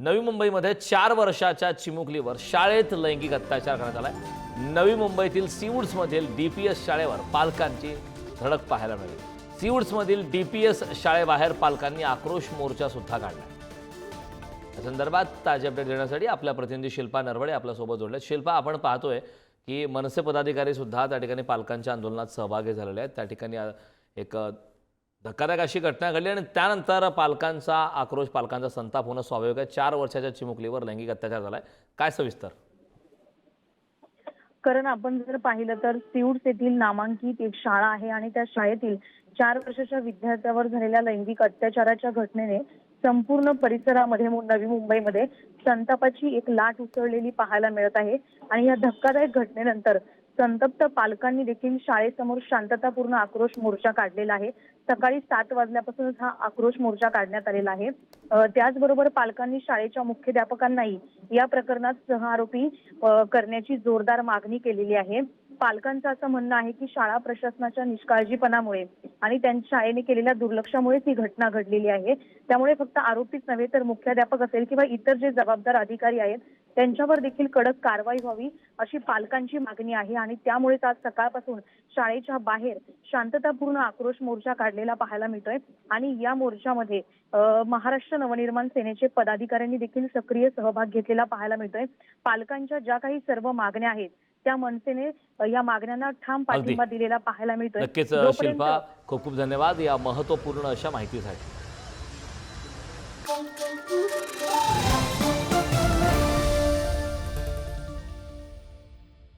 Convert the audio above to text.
नवी मुंबईमध्ये 4 वर्षाच्या चिमुकलीवर शाळेत लैंगिक अत्याचार करण्यात आलाय। नवी मुंबईतील सीवूड्समधील डीपीएस शाळेवर पालकांची धडक पाहायला मिळाली। सीवूड्समधील डीपीएस शाळेबाहेर पालकांनी आक्रोश मोर्चा सुद्धा काढला। या संदर्भात ताजे अपडेट देण्यासाठी आपल्या प्रतिनिधी शिल्पा नरवडे आपल्यासोबत जोडले। शिल्पा, आपण पाहतोय की मनसे पदाधिकारी सुद्धा त्या ठिकाणी पालकांच्या आंदोलनात सहभागी झालेले आहेत। त्या ठिकाणी एक धक्कादायक अशी घटना घडली आणि त्यानंतर पालकांचा आक्रोश, पालकांचा संताप होणं स्वाभाविक आहे। 4 वर्षाच्या चिमुकलीवर लैंगिक अत्याचार झालाय, काय सविस्तर? कारण आपण जर पाहिलं तर सीवूड्स येथील नामांकित एक शाळा आहे आणि त्या शाळेतील 4 वर्षाच्या विद्यार्थ्यावर झालेल्या लैंगिक अत्याचाराच्या घटनेने संपूर्ण परिसरामध्ये नवी मुंबईमध्ये संतापाची एक लाट उसळलेली पाहायला मिळत आहे। आणि या धक्कादायक घटनेनंतर संतप्त पालकांनी देखील शाळेसमोर शांततापूर्ण आक्रोश मोर्चा काढलेला आहे। सकाळी 7 वाजल्यापासूनच हा आक्रोश मोर्चा काढण्यात आलेला आहे। त्याचबरोबर पालकांनी शाळेच्या मुख्याध्यापकांनाही या प्रकरणात सहआरोपी करण्याची जोरदार मागणी केलेली आहे। पालकांचं असं म्हणणं आहे की शाळा प्रशासनाच्या निष्काळजीपणामुळे आणि त्यांच्या शाळेने केलेल्या दुर्लक्षामुळेच ही घटना घडलेली आहे। त्यामुळे फक्त आरोपीच नव्हे तर मुख्याध्यापक असेल किंवा इतर जे जबाबदार अधिकारी आहेत त्यांच्यावर देखील कडक कारवाई व्हावी अशी पालकांची मागणी आहे। आणि त्यामुळेच आज सकाळपासून शाळेच्या बाहेर शांततापूर्ण आक्रोश मोर्चा काढलेला पाहायला मिळतोय। आणि या मोर्चामध्ये महाराष्ट्र नवनिर्माण सेनेचे पदाधिकाऱ्यांनी देखील सक्रिय सहभाग घेतलेला पाहायला मिळतोय। पालकांच्या ज्या काही सर्व मागण्या आहेत त्या मनसेने या मागण्यांना ठाम पाठिंबा दिलेला पाहायला मिळतोय। नक्कीच शिल्पा, खूप खूप धन्यवाद या महत्त्वपूर्ण अशा माहितीसाठी।